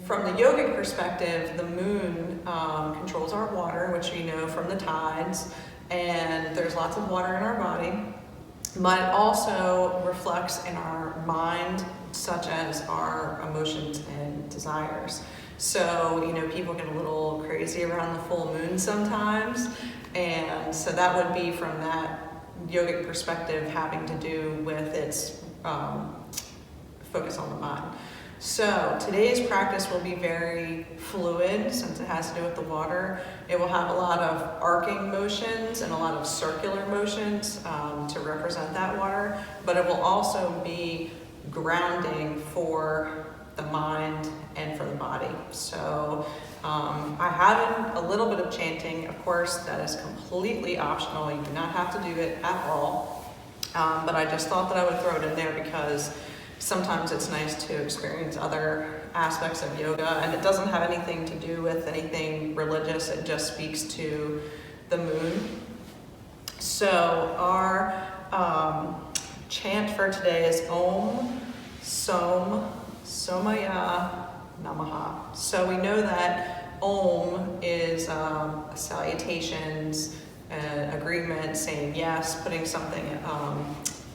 From the yogic perspective, the moon controls our water, which we know from the tides, and there's lots of water in our body, but it also reflects in our mind, such as our emotions and desires. So, people get a little crazy around the full moon sometimes, and so that would be from that yogic perspective having to do with its focus on the mind. So today's practice will be very fluid since it has to do with the water. It will have a lot of arcing motions and a lot of circular motions to represent that water, but it will also be grounding for the mind and for the body. So I have a little bit of chanting. Of course, that is completely optional. You do not have to do it at all, but I just thought that I would throw it in there because sometimes it's nice to experience other aspects of yoga, and it doesn't have anything to do with anything religious. It just speaks to the moon. So our chant for today is Om Som Somaya Namaha. So we know that Om is salutations, agreement, saying yes, putting something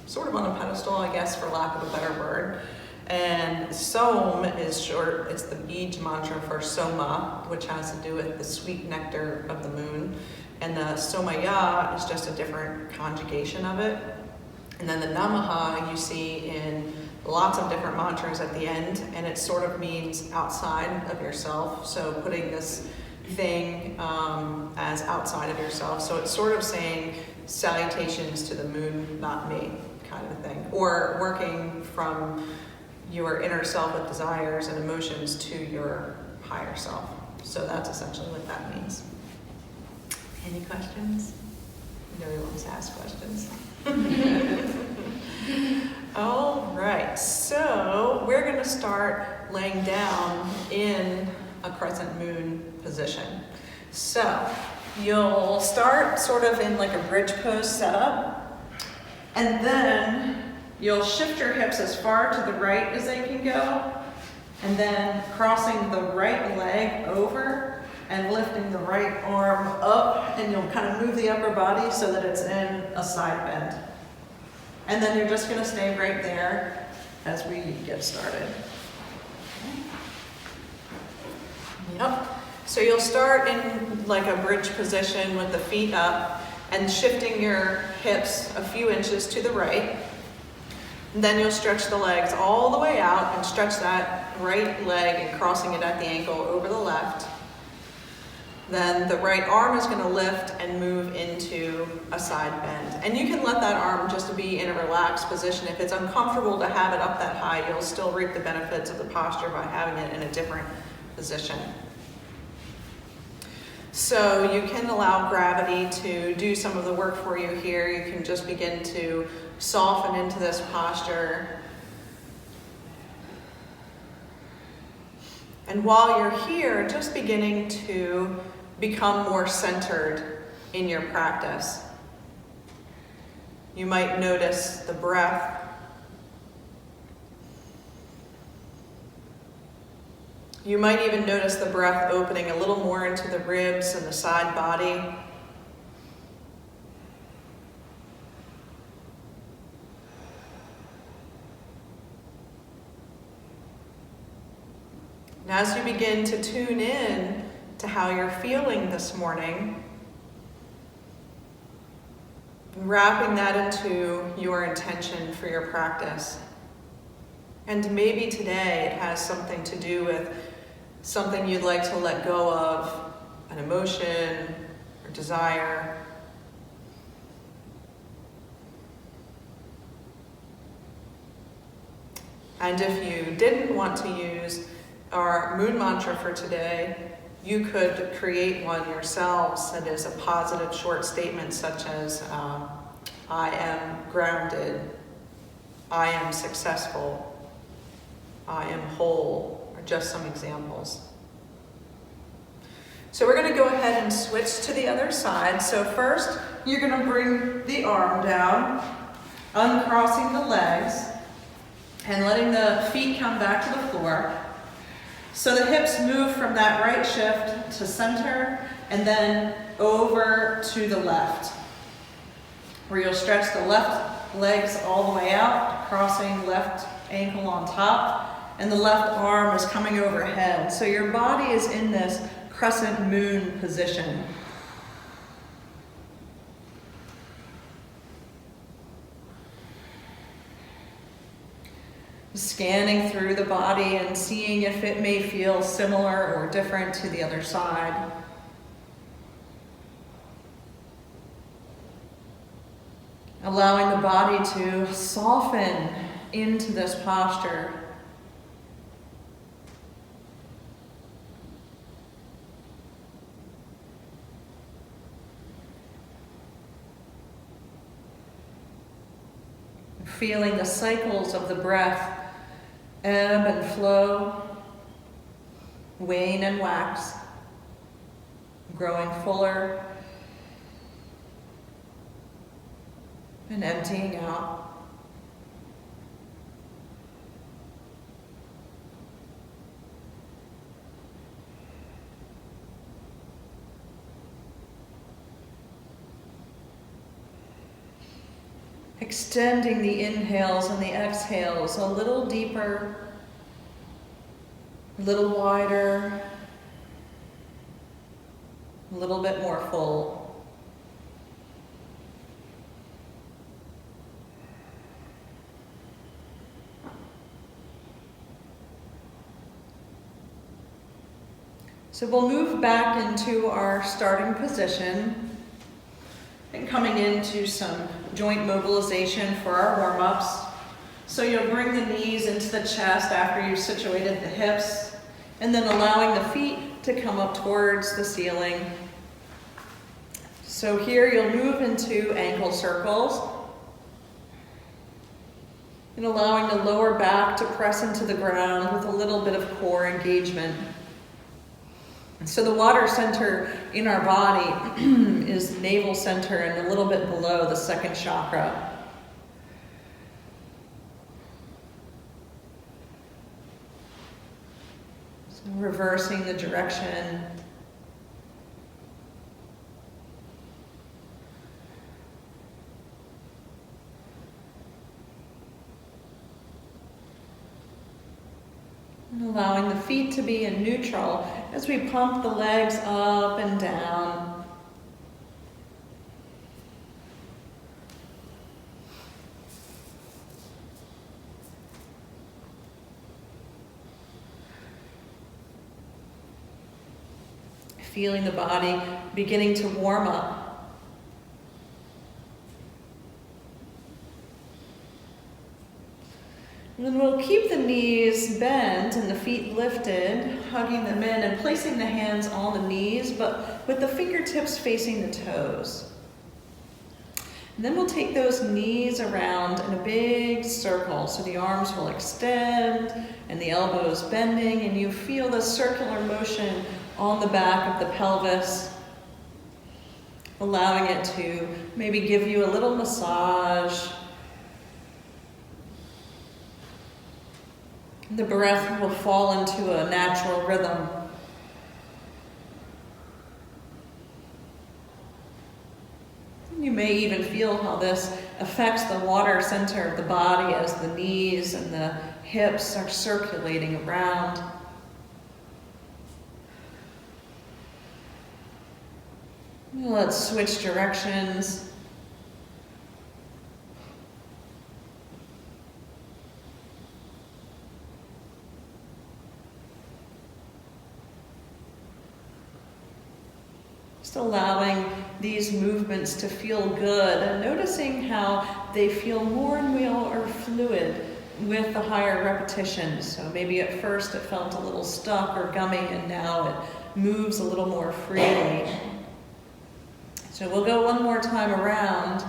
sort of on a pedestal, I guess, for lack of a better word. And Som is short, it's the Bij mantra for Soma, which has to do with the sweet nectar of the moon. And the Somaya is just a different conjugation of it. And then the Namaha you see in lots of different mantras at the end, and it sort of means outside of yourself. So putting this thing as outside of yourself. So it's sort of saying salutations to the moon, not me, kind of thing. Or working from your inner self with desires and emotions to your higher self. So that's essentially what that means. Any questions? Nobody wants to ask questions. All right, so we're going to start laying down in a crescent moon position. So you'll start sort of in like a bridge pose setup, and then you'll shift your hips as far to the right as they can go, and then crossing the right leg over and lifting the right arm up, and you'll kind of move the upper body so that it's in a side bend. And then you're just going to stay right there as we get started. Yep. So you'll start in like a bridge position with the feet up and shifting your hips a few inches to the right. And then you'll stretch the legs all the way out and stretch that right leg and crossing it at the ankle over the left. Then the right arm is going to lift and move into a side bend. And you can let that arm just be in a relaxed position. If it's uncomfortable to have it up that high, you'll still reap the benefits of the posture by having it in a different position. So you can allow gravity to do some of the work for you here. You can just begin to soften into this posture. And while you're here, just beginning to become more centered in your practice. You might notice the breath. You might even notice the breath opening a little more into the ribs and the side body. And as you begin to tune in to how you're feeling this morning, wrapping that into your intention for your practice. And maybe today it has something to do with something you'd like to let go of, an emotion or desire. And if you didn't want to use our moon mantra for today, you could create one yourselves that is a positive short statement such as, I am grounded, I am successful, I am whole, or just some examples. So we're going to go ahead and switch to the other side. So first, you're going to bring the arm down, uncrossing the legs, and letting the feet come back to the floor. So the hips move from that right shift to center and then over to the left, where you'll stretch the left legs all the way out, crossing left ankle on top, and the left arm is coming overhead. So your body is in this crescent moon position. Scanning through the body and seeing if it may feel similar or different to the other side. Allowing the body to soften into this posture. Feeling the cycles of the breath ebb and flow, wane and wax, growing fuller and emptying out. Extending the inhales and the exhales a little deeper, a little wider, a little bit more full. So we'll move back into our starting position and coming into some joint mobilization for our warm-ups. So you'll bring the knees into the chest after you've situated the hips, and then allowing the feet to come up towards the ceiling. So here you'll move into ankle circles, and allowing the lower back to press into the ground with a little bit of core engagement. So the water center in our body is navel center and a little bit below the second chakra. So reversing the direction. And allowing the feet to be in neutral as we pump the legs up and down. Feeling the body beginning to warm up. And then we'll keep the knees bent and the feet lifted, hugging them in and placing the hands on the knees, but with the fingertips facing the toes. And then we'll take those knees around in a big circle. So the arms will extend and the elbows bending, and you feel the circular motion on the back of the pelvis, allowing it to maybe give you a little massage. The breath will fall into a natural rhythm. You may even feel how this affects the water center of the body as the knees and the hips are circulating around. Let's switch directions. Just allowing these movements to feel good and noticing how they feel more and more fluid with the higher repetitions. So maybe at first it felt a little stuck or gummy, and now it moves a little more freely. So we'll go one more time around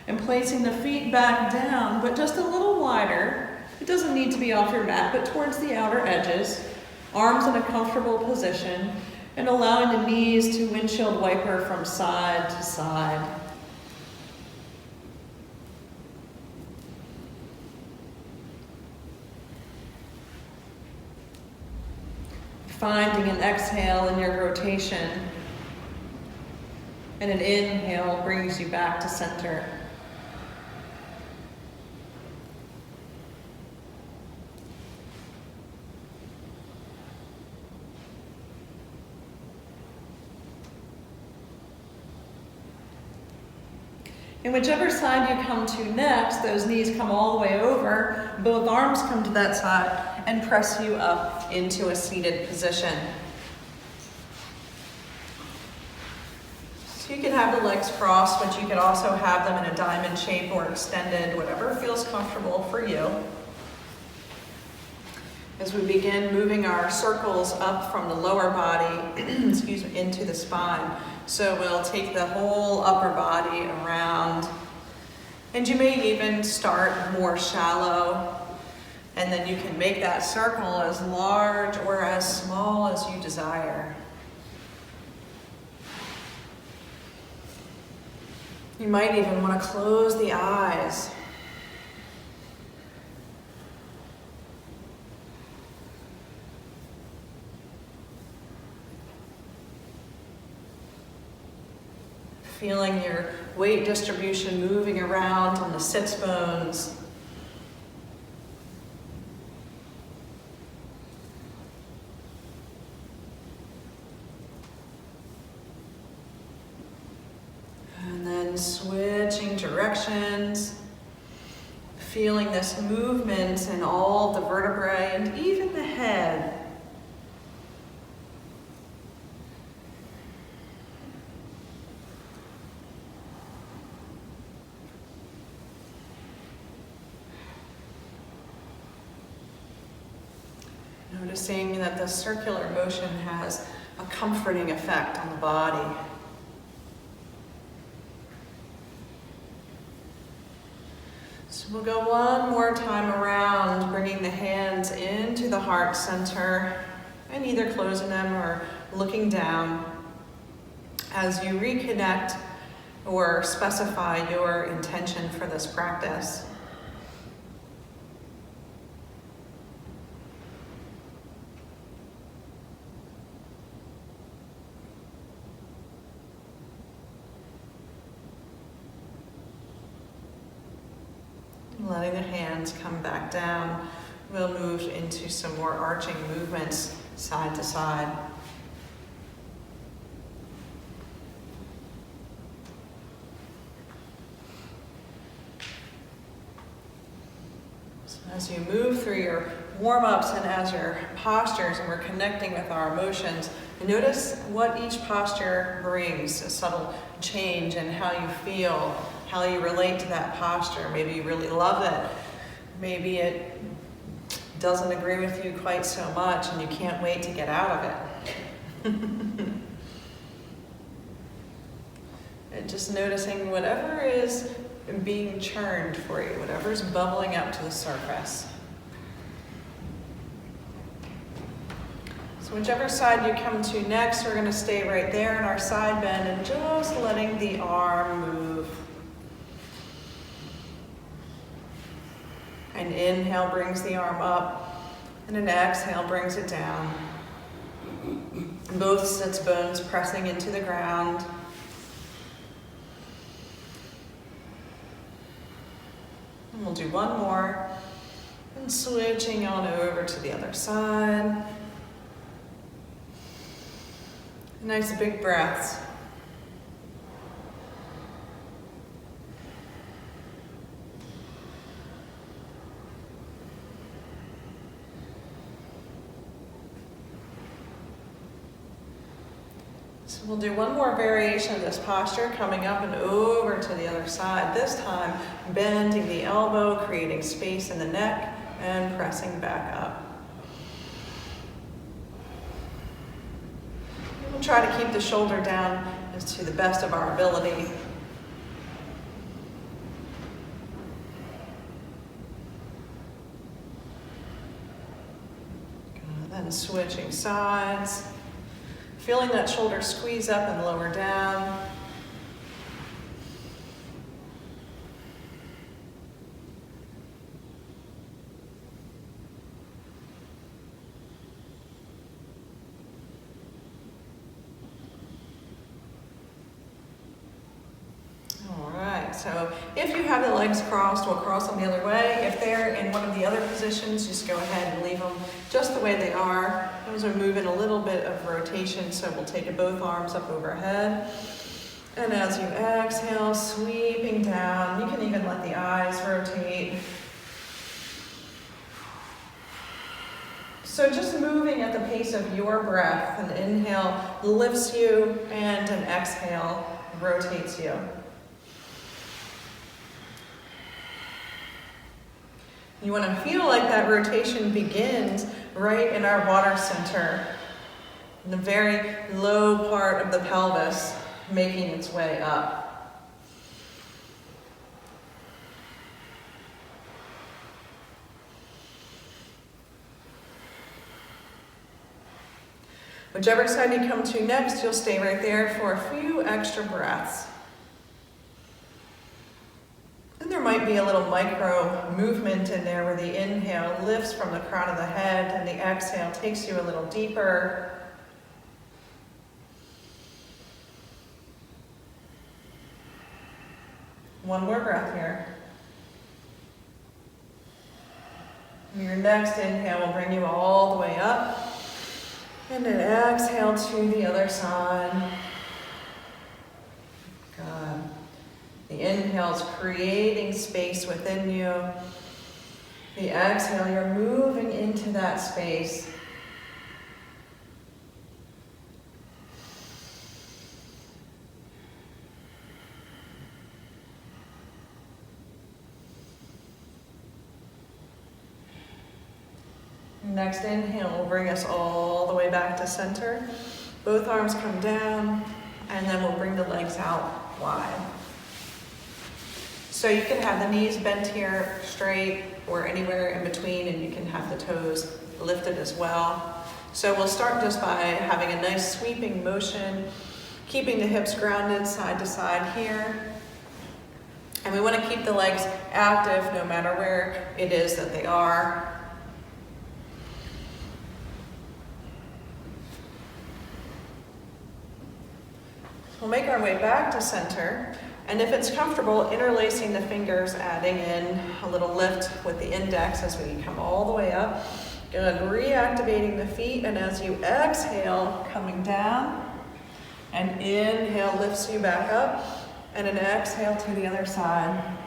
and placing the feet back down, but just a little wider. It doesn't need to be off your mat, but towards the outer edges. Arms in a comfortable position, and allowing the knees to windshield wiper from side to side. Finding an exhale in your rotation, and an inhale brings you back to center. And whichever side you come to next, those knees come all the way over, both arms come to that side and press you up into a seated position. So you can have the legs crossed, but you can also have them in a diamond shape or extended, whatever feels comfortable for you. As we begin moving our circles up from the lower body, excuse me, into the spine. So we'll take the whole upper body around, and you may even start more shallow, and then you can make that circle as large or as small as you desire. You might even want to close the eyes. Feeling your weight distribution moving around on the sits bones. And then switching directions, feeling this movement in all the vertebrae and even the head. Noticing that the circular motion has a comforting effect on the body. So we'll go one more time around, bringing the hands into the heart center and either closing them or looking down as you reconnect or specify your intention for this practice. Letting the hands come back down, we'll move into some more arching movements side to side. So as you move through your warm-ups and as your postures, and we're connecting with our emotions, notice what each posture brings, a subtle change in how you feel, how you relate to that posture. Maybe you really love it. Maybe it doesn't agree with you quite so much and you can't wait to get out of it. And just noticing whatever is being churned for you, whatever's bubbling up to the surface. So whichever side you come to next, we're going to stay right there in our side bend and just letting the arm move. An inhale brings the arm up, and an exhale brings it down. Both sits bones pressing into the ground. And we'll do one more, and switching on over to the other side. Nice big breaths. So we'll do one more variation of this posture, coming up and over to the other side. This time, bending the elbow, creating space in the neck, and pressing back up. We'll try to keep the shoulder down as to the best of our ability. Then switching sides. Feeling that shoulder squeeze up and lower down. So if you have the legs crossed, we'll cross them the other way. If they're in one of the other positions, just go ahead and leave them just the way they are. Those are moving a little bit of rotation, so we'll take both arms up overhead. And as you exhale, sweeping down, you can even let the eyes rotate. So just moving at the pace of your breath. An inhale lifts you, and an exhale rotates you. You want to feel like that rotation begins right in our water center, in the very low part of the pelvis, making its way up. Whichever side you come to next, you'll stay right there for a few extra breaths. And there might be a little micro movement in there where the inhale lifts from the crown of the head and the exhale takes you a little deeper. One more breath here. Your next inhale will bring you all the way up. And then exhale to the other side. Good. The inhale is creating space within you. The exhale, you're moving into that space. Next inhale will bring us all the way back to center. Both arms come down, and then we'll bring the legs out wide. So you can have the knees bent here straight or anywhere in between, and you can have the toes lifted as well. So we'll start just by having a nice sweeping motion, keeping the hips grounded side to side here. And we want to keep the legs active no matter where it is that they are. We'll make our way back to center, and if it's comfortable, interlacing the fingers, adding in a little lift with the index as we come all the way up. Good, reactivating the feet, and as you exhale, coming down, and inhale lifts you back up, and an exhale to the other side.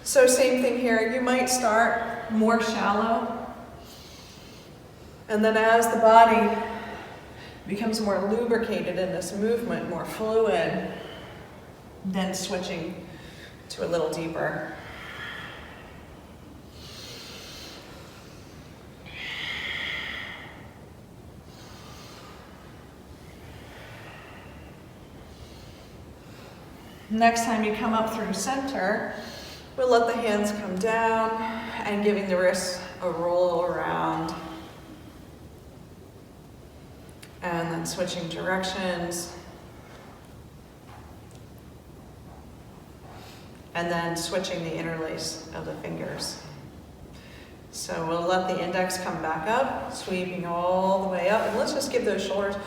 So same thing here, you might start more shallow, and then as the body becomes more lubricated in this movement, more fluid, then switching to a little deeper. Next time you come up through center, we'll let the hands come down and giving the wrists a roll around. And then switching directions. And then switching the interlace of the fingers. So we'll let the index come back up, sweeping all the way up. And let's just give those shoulders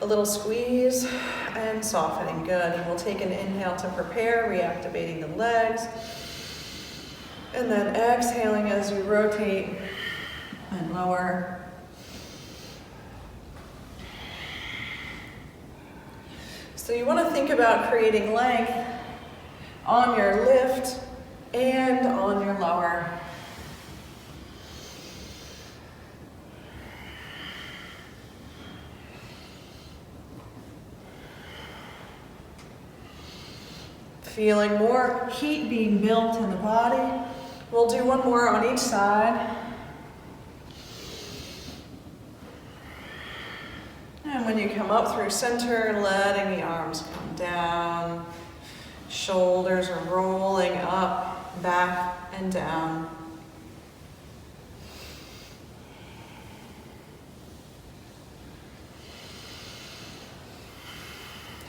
a little squeeze and softening. Good. And we'll take an inhale to prepare, reactivating the legs. And then exhaling as you rotate and lower. So you want to think about creating length on your lift and on your lower. Feeling more heat being built in the body. We'll do one more on each side. And when you come up through center, letting the arms come down. Shoulders are rolling up, back, and down.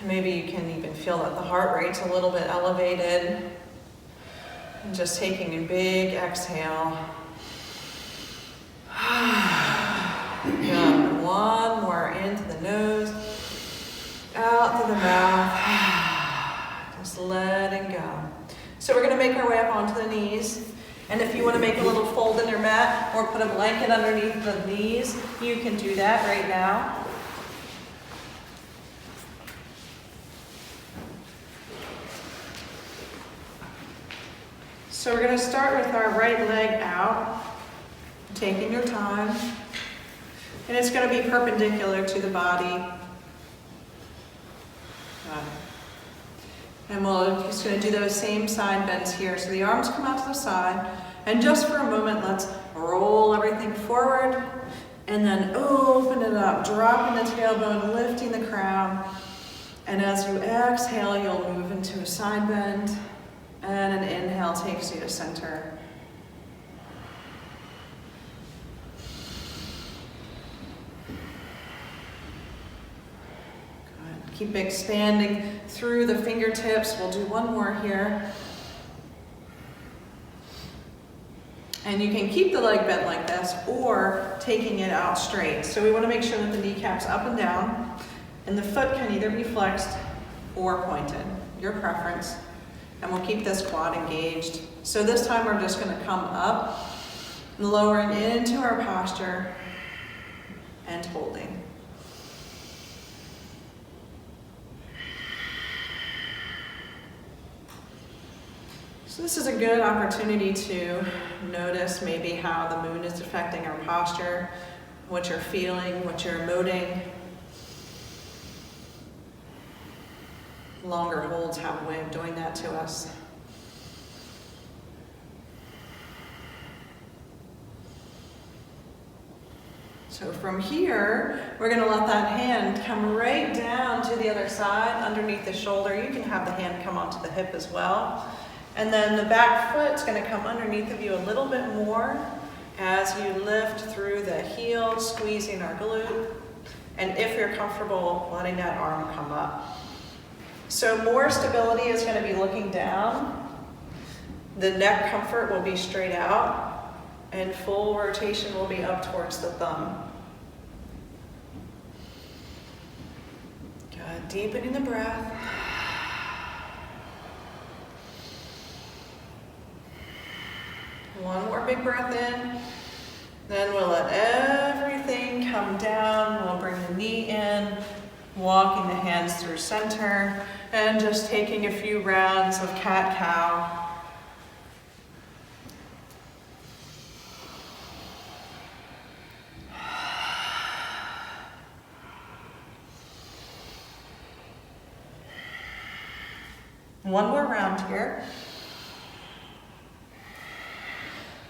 Maybe you can even feel that the heart rate's a little bit elevated. And just taking a big exhale. Good. One more into the nose, out to the mouth. Just letting letting go. So we're gonna make our way up onto the knees. And if you wanna make a little fold in your mat or put a blanket underneath the knees, you can do that right now. So we're gonna start with our right leg out, taking your time. And it's gonna be perpendicular to the body. And we're just going to do those same side bends here. So the arms come out to the side. And just for a moment, let's roll everything forward. And then open it up, dropping the tailbone, lifting the crown. And as you exhale, you'll move into a side bend. And an inhale takes you to center. Keep expanding through the fingertips. We'll do one more here. And you can keep the leg bent like this or taking it out straight. So we want to make sure that the kneecap's up and down and the foot can either be flexed or pointed, your preference. And we'll keep this quad engaged. So this time we're just going to come up, lowering into our posture and holding. So this is a good opportunity to notice maybe how the moon is affecting our posture, what you're feeling, what you're emoting. Longer holds have a way of doing that to us. So from here, we're going to let that hand come right down to the other side, underneath the shoulder. You can have the hand come onto the hip as well. And then the back foot's going to come underneath of you a little bit more as you lift through the heel, squeezing our glute. And if you're comfortable, letting that arm come up. So more stability is going to be looking down. The neck comfort will be straight out. And full rotation will be up towards the thumb. Good. Deepening the breath. One more big breath in. Then we'll let everything come down. We'll bring the knee in, walking the hands through center, and just taking a few rounds of cat-cow. One more round here.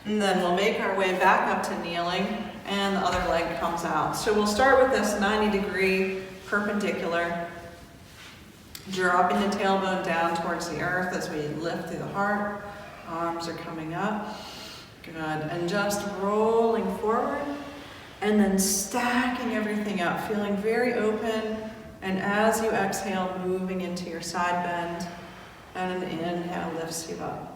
And then we'll make our way back up to kneeling, and the other leg comes out. So we'll start with this 90-degree perpendicular, dropping the tailbone down towards the earth as we lift through the heart. Arms are coming up. Good. And just rolling forward, and then stacking everything up, feeling very open. And as you exhale, moving into your side bend, and an inhale lifts you up.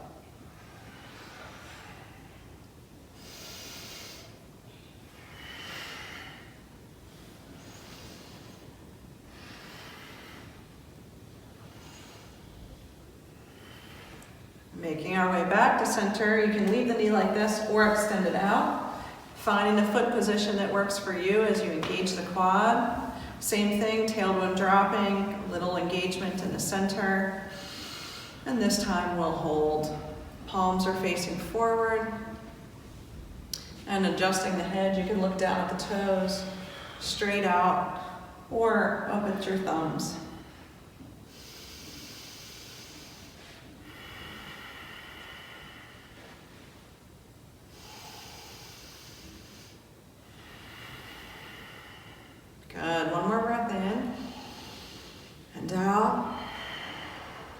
Making our way back to center. You can leave the knee like this or extend it out. Finding the foot position that works for you as you engage the quad. Same thing, tailbone dropping, little engagement in the center. And this time we'll hold. Palms are facing forward. And adjusting the head, you can look down at the toes, straight out, or up at your thumbs. Good. One more breath in and out.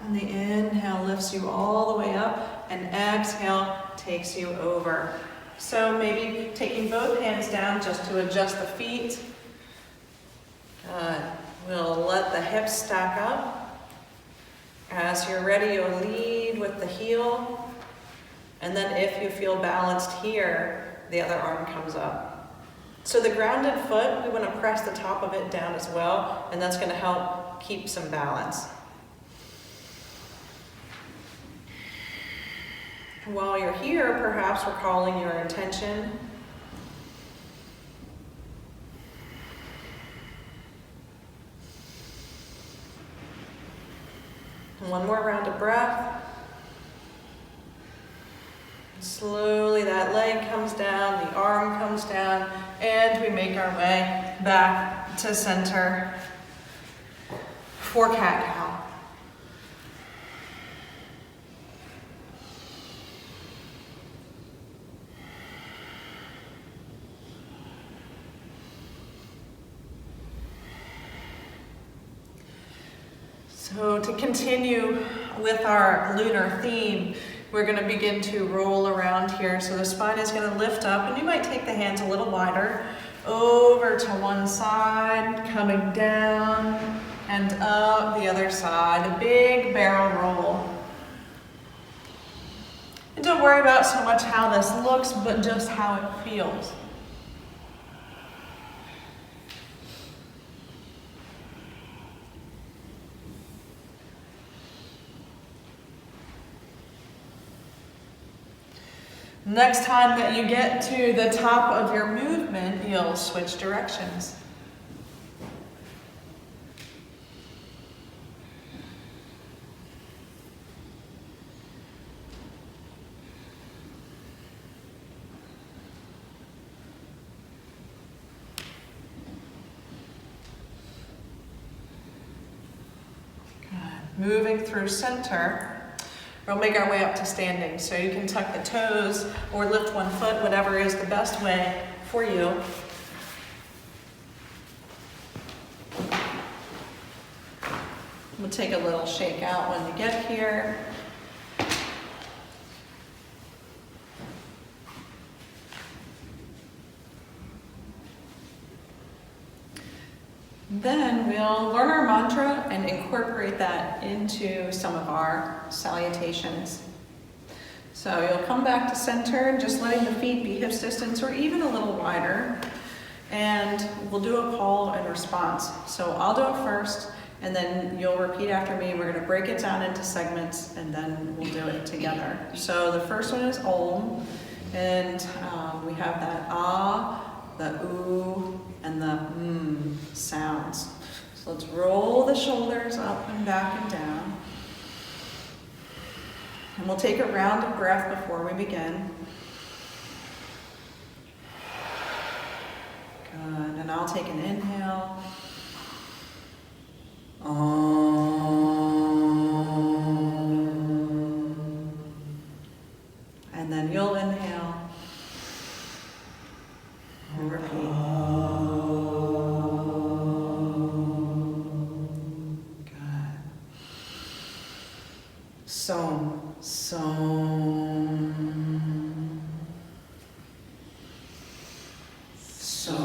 And the inhale lifts you all the way up, and exhale takes you over. So maybe taking both hands down just to adjust the feet. Good. We'll let the hips stack up. As you're ready, you'll lead with the heel. And then if you feel balanced here, the other arm comes up. So the grounded foot, we want to press the top of it down as well, and that's going to help keep some balance. While you're here, perhaps recalling your intention. One more round of breath. Slowly that leg comes down, the arm comes down, and we make our way back to center for cat-cow. So to continue with our lunar theme, we're going to begin to roll around here. So the spine is going to lift up, and you might take the hands a little wider, over to one side, coming down, and up the other side, a big barrel roll. And don't worry about so much how this looks, but just how it feels. Next time that you get to the top of your movement, you'll switch directions. Good. Moving through center. We'll make our way up to standing. So you can tuck the toes or lift one foot, whatever is the best way for you. We'll take a little shake out when you get here. Then we'll learn our mantra and incorporate that into some of our salutations. So you'll come back to center, just letting the feet be hips distance or even a little wider. And we'll do a call and response. So I'll do it first, and then you'll repeat after me. We're going to break it down into segments, and then we'll do it together. So the first one is Om, and we have that Ah, the Oo, and the sounds. So let's roll the shoulders up and back and down. And we'll take a round of breath before we begin. Good. And I'll take an inhale. And then you'll inhale. And repeat. Som, som, som.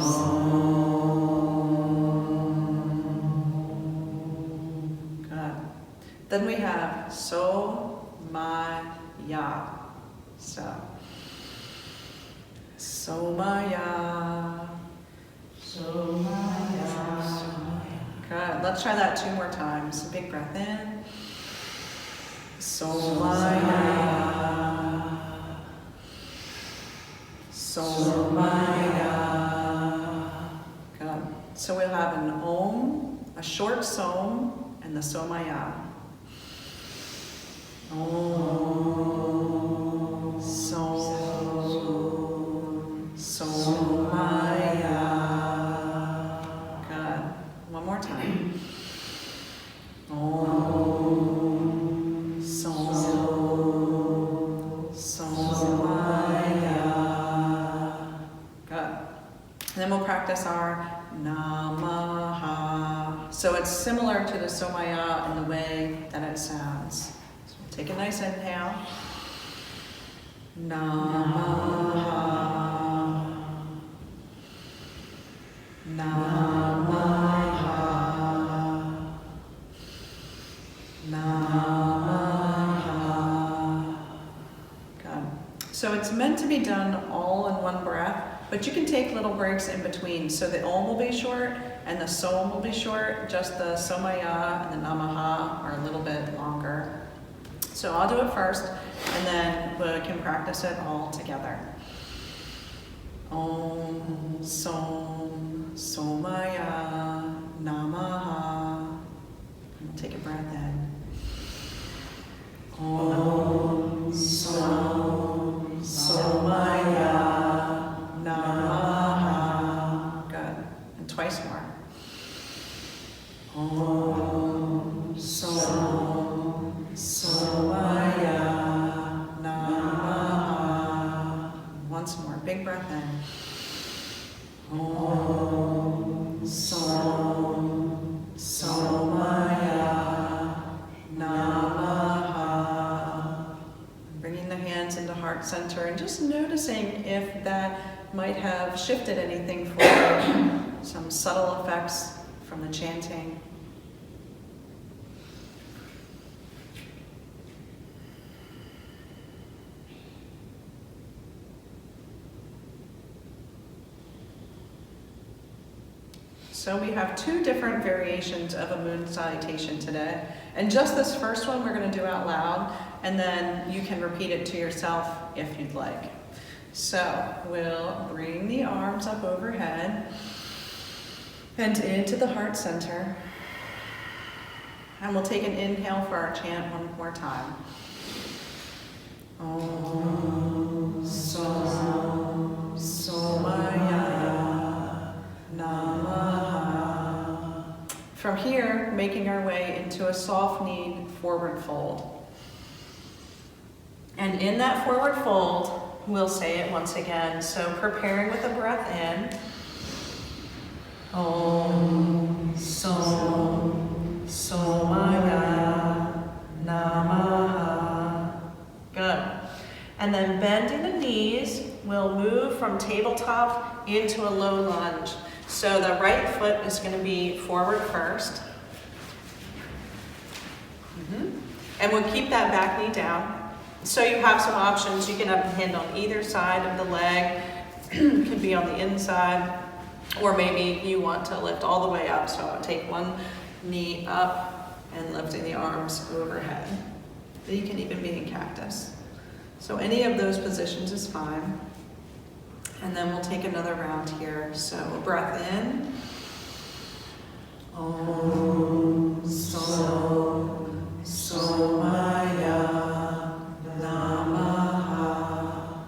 Good. Then we have so, my, ya. So, Somaya. Somaya. Good. Let's try that 2 more times. Big breath in. Somaya. Somaya. Good. So we'll have an Om, a short Som, and the Somaya. Om, Som, Somaya. Good. One more time. Om, Som, Somaya. Good. And then we'll practice our Namaha. So it's similar to the Somaya in the way that it sounds. So we'll take a nice inhale. Namaha. Namaha. Namaha. Good. So it's meant to be done all in one breath, but you can take little breaks in between. So the Om will be short and the Som will be short, just the Somaya and the Namaha are a little bit longer. So So I'll do it first, and then we can practice it all together. Om Som Somaya Namaha. We'll take a breath in. Om Som Somaya Namaha. Good. And twice more. Om Som Somaya Namaha. Once more. Big breath in. Om Som Somaya Namaha. Bringing the hands into heart center and just noticing if that might have shifted anything for you. Some subtle effects from the chanting. So we have two different variations of a moon salutation today. And just this first one we're going to do out loud, and then you can repeat it to yourself if you'd like. So we'll bring the arms up overhead and into the heart center. And we'll take an inhale for our chant one more time. Om Som Somaya Namaha. From here, making our way into a soft knee forward fold. And in that forward fold, we'll say it once again. So preparing with a breath in. Om Som Somaya Namaha. Good. And then bending the knees, we'll move from tabletop into a low lunge. So the right foot is going to be forward first. And we'll keep that back knee down. So you have some options. You can have a hand on either side of the leg. Could be on the inside. Or maybe you want to lift all the way up. So I'll take one knee up and lifting the arms overhead. You can even be in cactus. So any of those positions is fine. And then we'll take another round here. So a breath in. Om Som Somaya Namaha.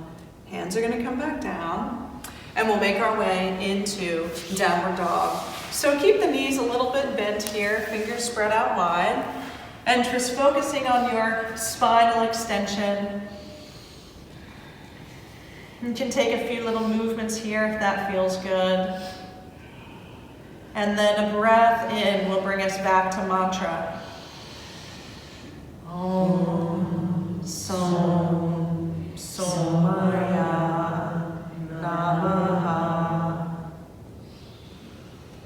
Hands are going to come back down. And we'll make our way into downward dog. So keep the knees a little bit bent here, fingers spread out wide. And just focusing on your spinal extension. You can take a few little movements here if that feels good. And then a breath in will bring us back to mantra. Om Som Somaya Namaha.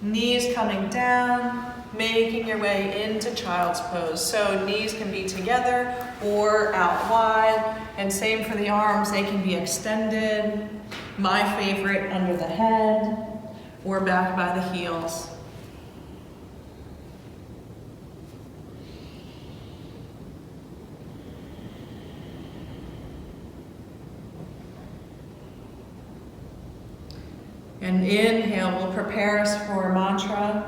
Knees coming down, making your way into child's pose. So knees can be together or out wide. And same for the arms, they can be extended. My favorite, under the head or back by the heels. And inhale will prepare us for a mantra.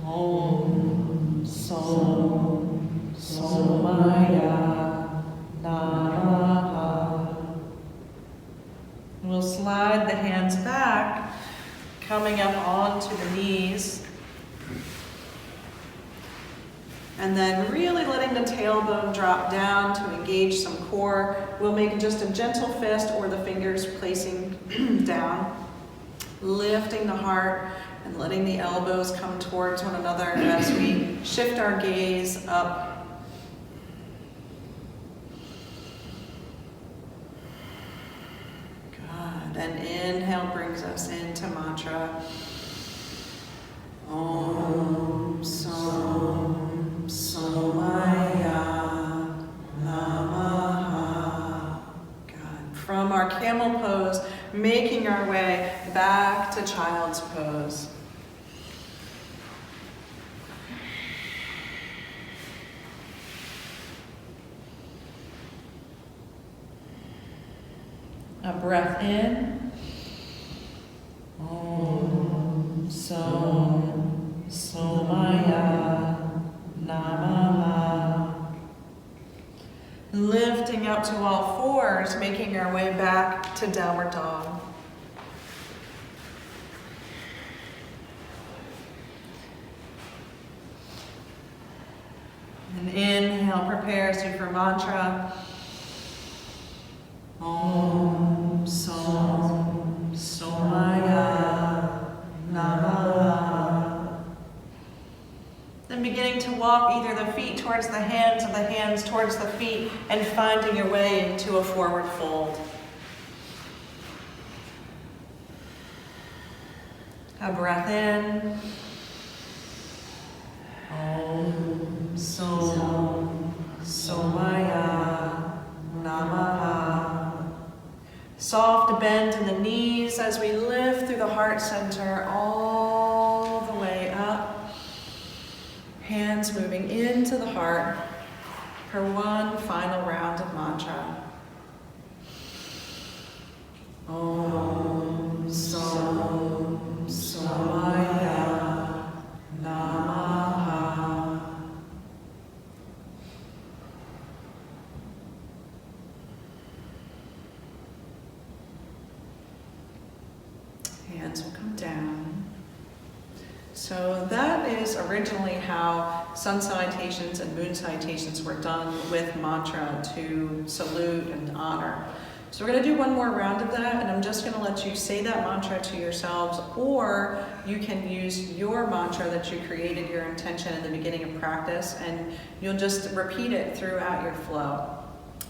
Om Som Somaya Namaha. We'll slide the hands back, coming up onto the knees. And then really letting the tailbone drop down to engage some core. We'll make just a gentle fist or the fingers placing down. Lifting the heart and letting the elbows come towards one another as we shift our gaze up. Good. And inhale brings us into mantra. Om Som Somaya Namaha. Good. From our camel pose, making our way back to child's pose. A breath in. Om Som Somaya Namaha. Lifting up to all fours, making our way back to downward dog. And inhale prepares you for mantra. Om Som Somaya Namaha. Then beginning to walk either the feet towards the hands or the hands towards the feet and finding your way into a forward fold. A breath in. Om Som Somaya Namaha. Soft bend in the knees as we lift through the heart center all the way up. Hands moving into the heart for one final round of mantra. Om Som Somaya Namaha. Hands will come down. So that is originally how sun salutations and moon salutations were done with mantra to salute and honor. So we're going to do one more round of that, and I'm just going to let you say that mantra to yourselves, or you can use your mantra that you created, your intention in the beginning of practice, and you'll just repeat it throughout your flow.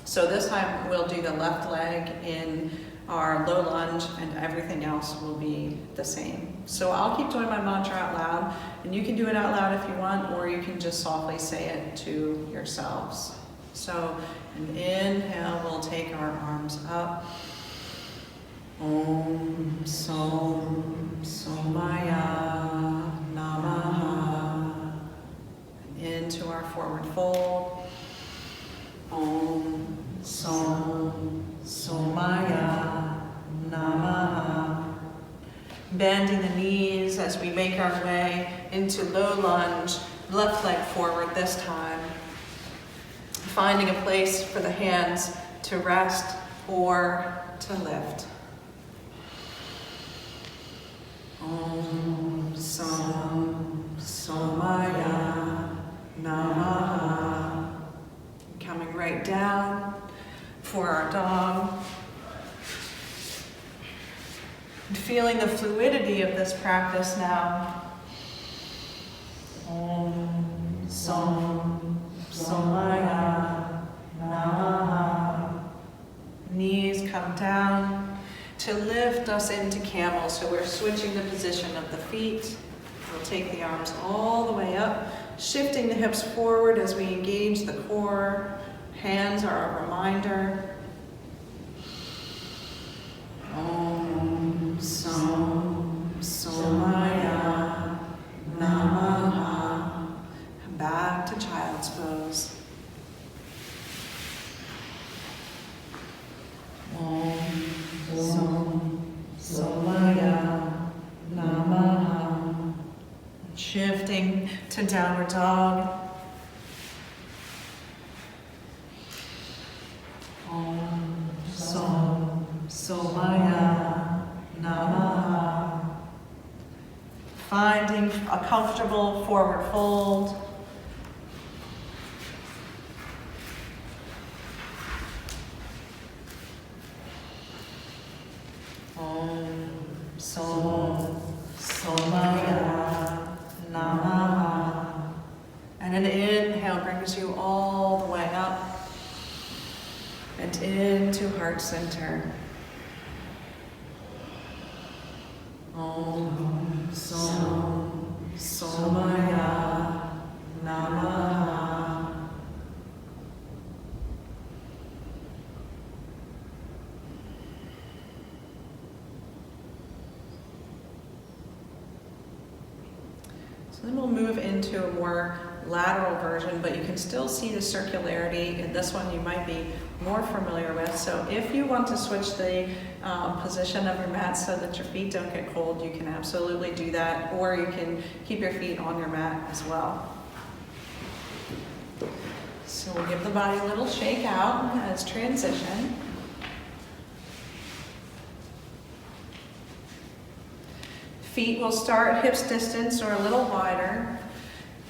So this time we'll do the left leg in our low lunge, and everything else will be the same. So I'll keep doing my mantra out loud, and you can do it out loud if you want, or you can just softly say it to yourselves. So an inhale, we'll take our arms up. Om Som Somaya Namaha. And into our forward fold. Om Som Somaya Namaha. Bending the knees as we make our way into low lunge, left leg forward this time. Finding a place for the hands to rest or to lift. Om Som Somaya Namaha. Coming right down for our dog. And feeling the fluidity of this practice now. Om Som Somaya Namaha. Knees come down to lift us into camel. So we're switching the position of the feet. We'll take the arms all the way up, shifting the hips forward as we engage the core. Hands are a reminder. Om Som Somaya Namaha. Back to child's pose. Om Som Somaya Namaha. Shifting to downward dog. Om Som Somaya Namaha. Finding a comfortable forward fold. Om Som Somaya Namaha. And an inhale brings you all the way up and into heart center. Om Som Somaya Namaha. So then we'll move into a more lateral version, but you can still see the circularity. And this one you might be more familiar with. So if you want to switch the position of your mat so that your feet don't get cold, you can absolutely do that, or you can keep your feet on your mat as well. So we'll give the body a little shake out as transition. Feet will start hips distance or a little wider,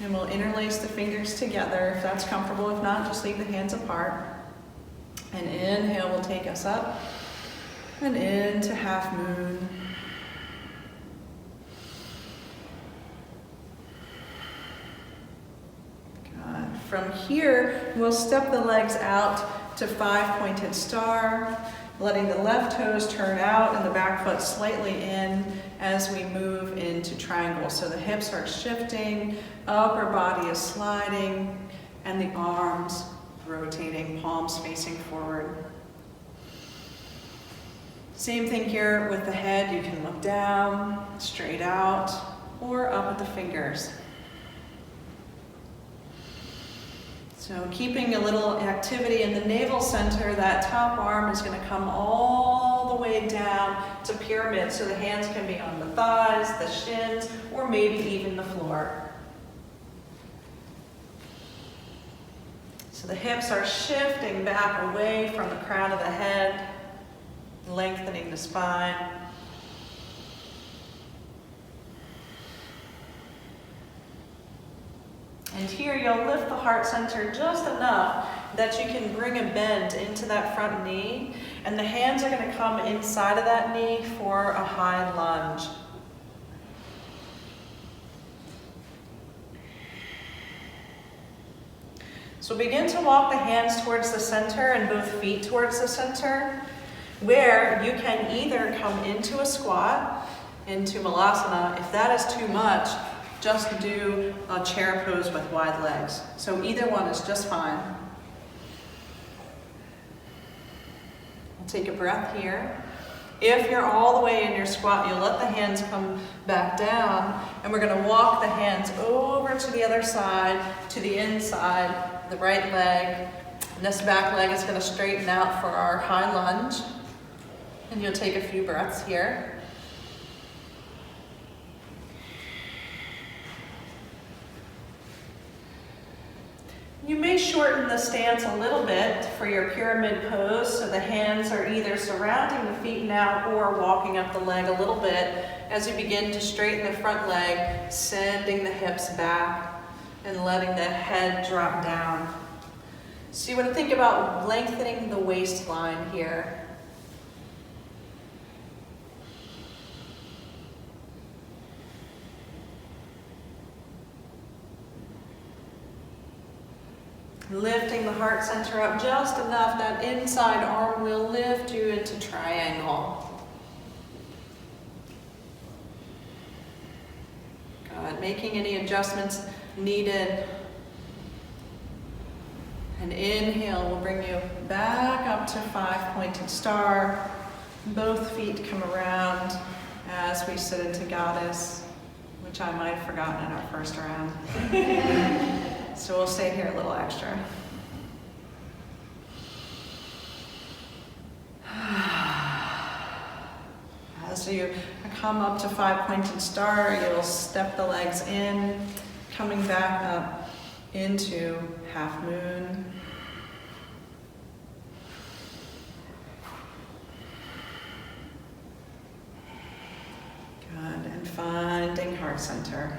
and we'll interlace the fingers together if that's comfortable. If not, just leave the hands apart. And inhale will take us up and into half moon. Good. From here, we'll step the legs out to 5-pointed star, letting the left toes turn out and the back foot slightly in as we move into triangle. So the hips are shifting, upper body is sliding, and the arms rotating, palms facing forward. Same thing here with the head. You can look down, straight out, or up at the fingers. So keeping a little activity in the navel center, that top arm is going to come all the way down to pyramid, so the hands can be on the thighs, the shins, or maybe even the floor. So the hips are shifting back away from the crown of the head, lengthening the spine. And here you'll lift the heart center just enough that you can bring a bend into that front knee, and the hands are going to come inside of that knee for a high lunge. So begin to walk the hands towards the center and both feet towards the center, where you can either come into a squat, into Malasana. If that is too much, just do a chair pose with wide legs. So either one is just fine. We'll take a breath here. If you're all the way in your squat, you'll let the hands come back down, and we're going to walk the hands over to the other side, to the inside, the right leg. And this back leg is going to straighten out for our high lunge. And you'll take a few breaths here. You may shorten the stance a little bit for your pyramid pose, so the hands are either surrounding the feet now or walking up the leg a little bit as you begin to straighten the front leg, sending the hips back and letting the head drop down. So you want to think about lengthening the waistline here. Lifting the heart center up just enough that inside arm will lift you into triangle. Good. Making any adjustments needed. An inhale will bring you back up to 5-pointed star. Both feet come around as we sit into Goddess, which I might have forgotten in our first round. So we'll stay here a little extra. As you come up to 5-pointed star, you'll step the legs in, coming back up into half moon. Good, and finding heart center.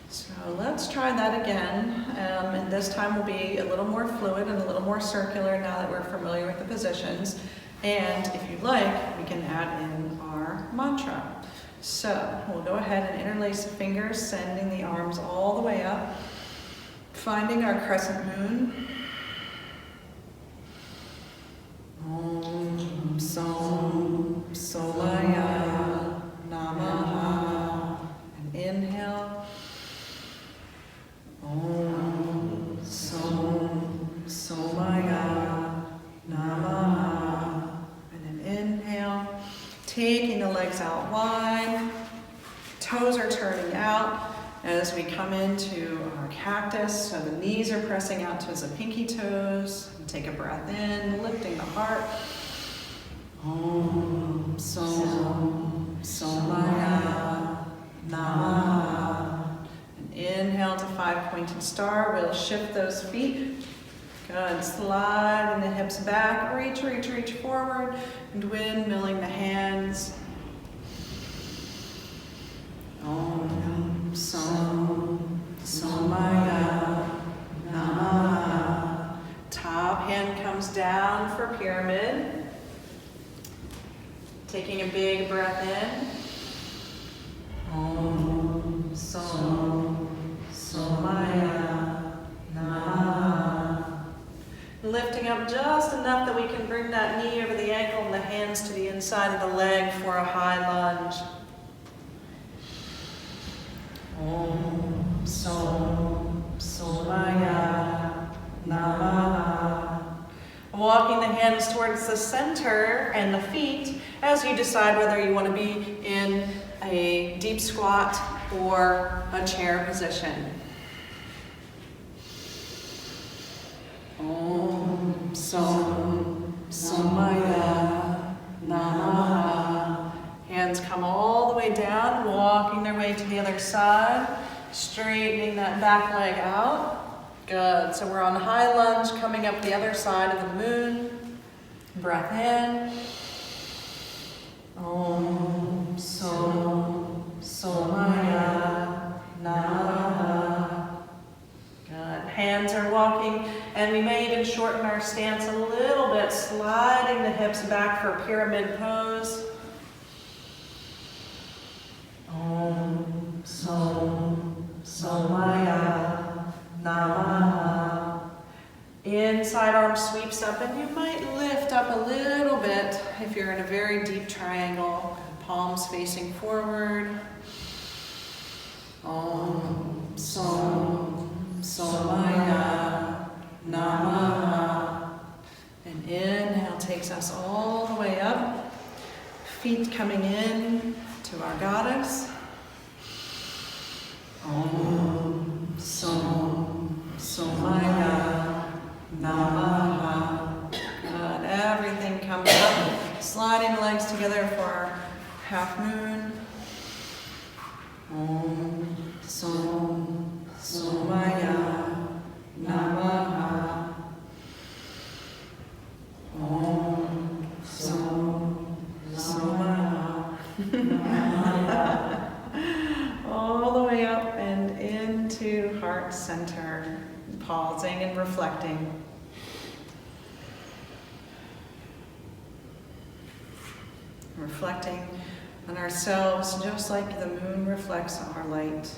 So let's try that again, and this time will be a little more fluid and a little more circular now that we're familiar with the positions. And if you'd like, we can add in our mantra. So we'll go ahead and interlace the fingers, sending the arms all the way up, finding our crescent moon. Om Som Solaya Namaha. And inhale. Om Som Somaya Namaha. And then inhale. Taking the legs out wide, toes are turning out as we come into our cactus. So the knees are pressing out towards the pinky toes. Take a breath in, lifting the heart. Om Som Somaya Namah. And inhale to 5-pointed star. We'll shift those feet. Good. Sliding the hips back. Reach, reach, reach forward. And windmilling the hands. Om Som Somaya Namah. Top hand comes down for pyramid. Taking a big breath in. Om Som Somaya Namah. Lifting up just enough that we can bring that knee over the ankle and the hands to the inside of the leg for a high lunge. Om Som Somaya Namah. Walking the hands towards the center and the feet as you decide whether you want to be in a deep squat or a chair position. Om Som Somaya Namah. Hands come all the way down, walking their way to the other side, straightening that back leg out. Good. So we're on high lunge, coming up the other side of the moon. Breath in. Om Som Somaya Namah. Good. Hands are walking, and we may even shorten our stance a little bit, sliding the hips back for pyramid pose. Om Som Somaya Namah. Inside arm sweeps up, and you might lift up a little bit if you're in a very deep triangle. Palms facing forward. Om Som Somaya Namah. And inhale takes us all the way up. Feet coming in to our goddess. Om Som Somaya Namah. Good. Everything comes up. Sliding the legs together for our half moon. Om Som Somaya Namah. Om Som Somaya Namah. All the way up and into heart center. Pausing and reflecting. Reflecting on ourselves just like the moon reflects our light.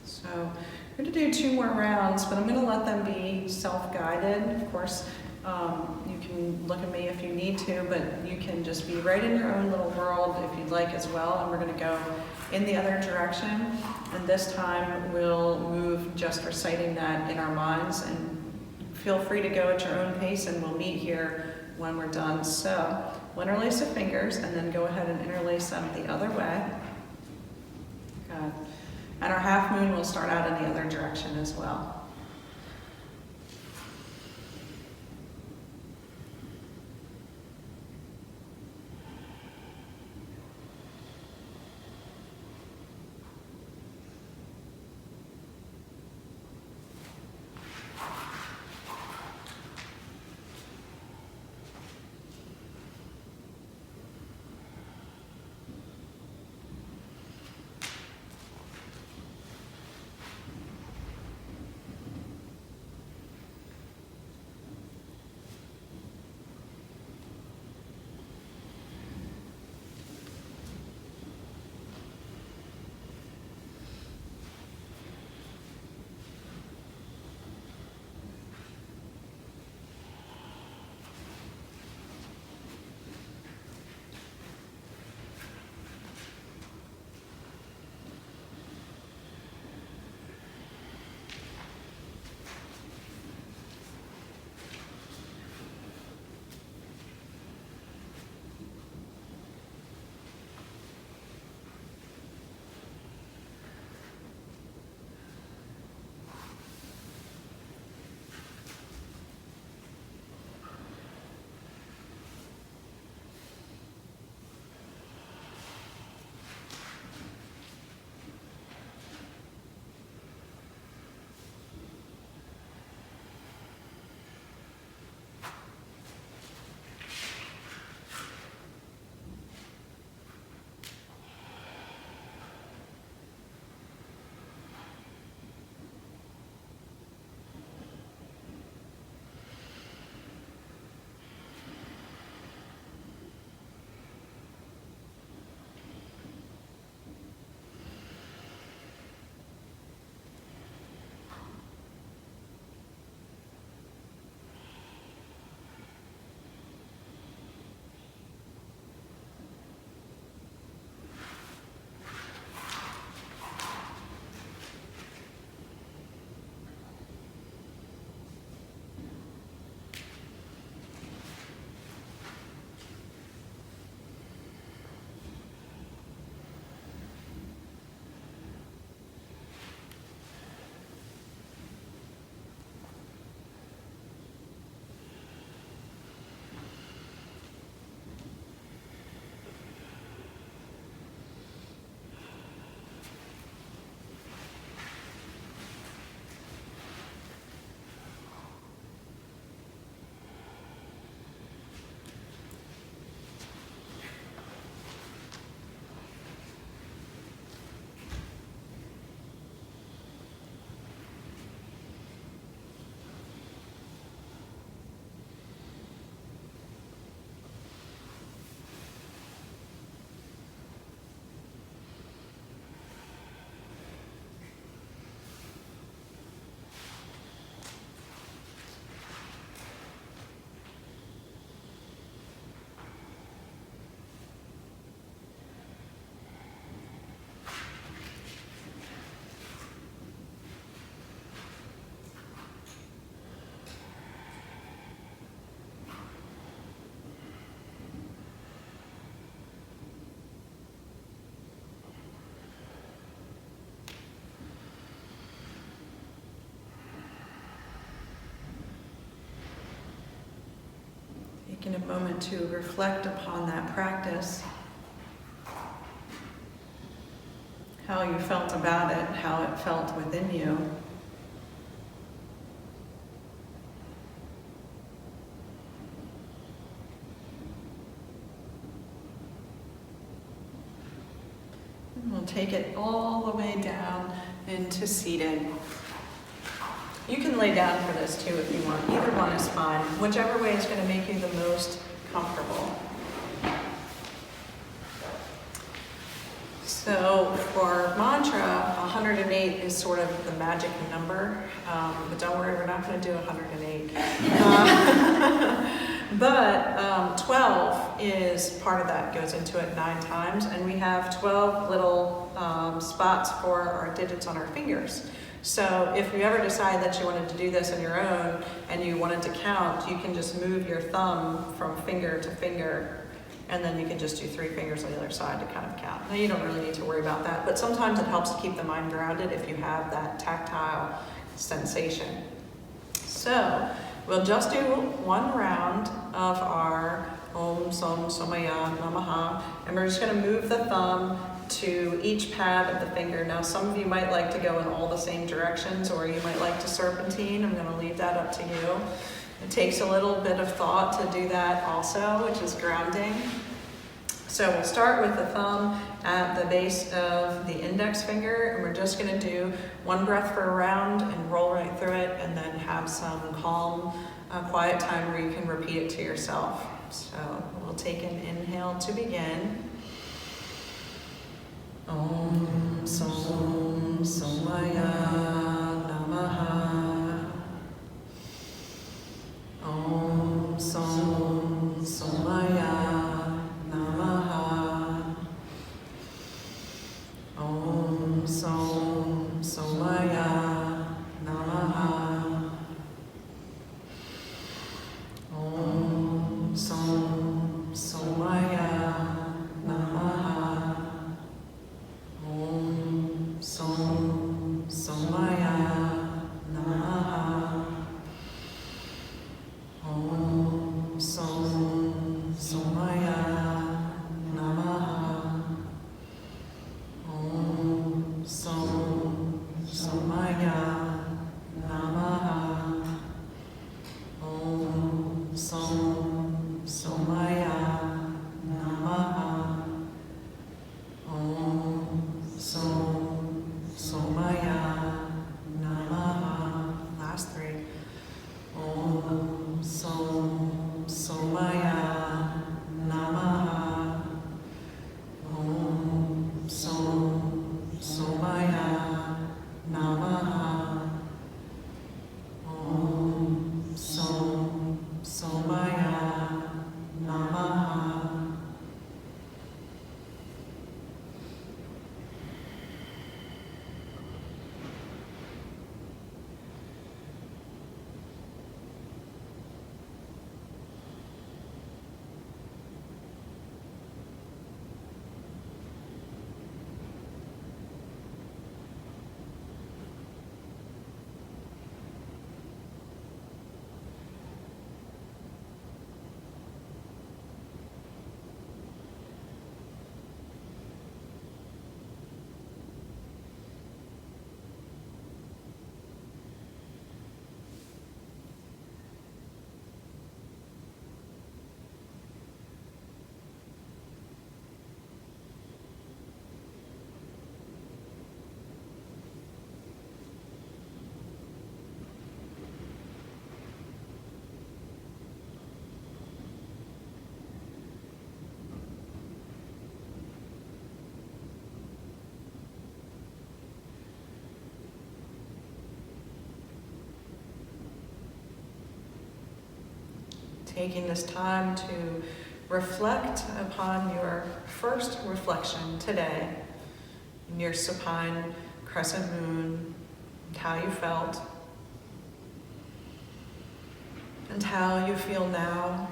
So we're going to do 2 more rounds, but I'm going to let them be self-guided. Of course, you can look at me if you need to, but you can just be right in your own little world if you'd like as well. And we're going to go in the other direction. And this time we'll move just reciting that in our minds. And feel free to go at your own pace, and we'll meet here when we're done. So interlace the fingers, and then go ahead and interlace them the other way. Good. And our half moon will start out in the other direction as well. Taking a moment to reflect upon that practice, how you felt about it, how it felt within you. And we'll take it all the way down into seated. You can lay down for this too if you want. Either one is fine. Whichever way is going to make you the most comfortable. So for mantra, 108 is sort of the magic number. But don't worry, we're not going to do 108. But 12 is part of that, goes into it 9 times. And we have 12 little spots for our digits on our fingers. So if you ever decide that you wanted to do this on your own and you wanted to count, you can just move your thumb from finger to finger, and then you can just do 3 fingers on the other side to kind of count. Now you don't really need to worry about that, but sometimes it helps to keep the mind grounded if you have that tactile sensation. So we'll just do 1 round of our Om Som Somaya Namaha, and we're just going to move the thumb to each pad of the finger. Now some of you might like to go in all the same directions, or you might like to serpentine. I'm going to leave that up to you. It takes a little bit of thought to do that also, which is grounding. So we'll start with the thumb at the base of the index finger, and we're just going to do 1 breath for a round and roll right through it, and then have some calm, quiet time where you can repeat it to yourself. So we'll take an inhale to begin. Om Som Somaya Namaha. Om Som Somaya Namaha. Om Som Somaya Namaha. Om Som Somaya Namaha. Om Som Somaya Namaha. Om Som Somaya Namaha. Om Som Somaya Namaha. Om Som Somaya Namaha. Om Som Somaya Namaha. Last 3. Om Som Somaya Namaha. Om Som Somaya Namaha. Om Som Somaya Namaha. Taking this time to reflect upon your first reflection today in your supine crescent moon, and how you felt, and how you feel now.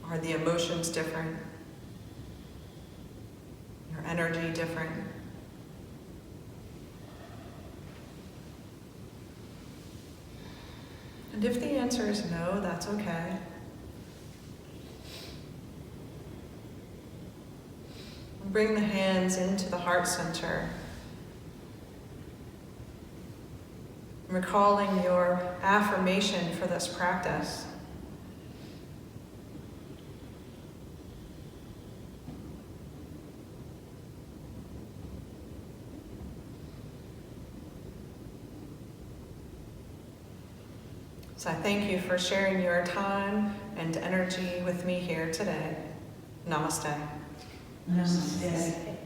Are the emotions different? Your energy different? And if the answer is no, that's okay. Bring the hands into the heart center, recalling your affirmation for this practice. So I thank you for sharing your time and energy with me here today. Namaste. Namaste.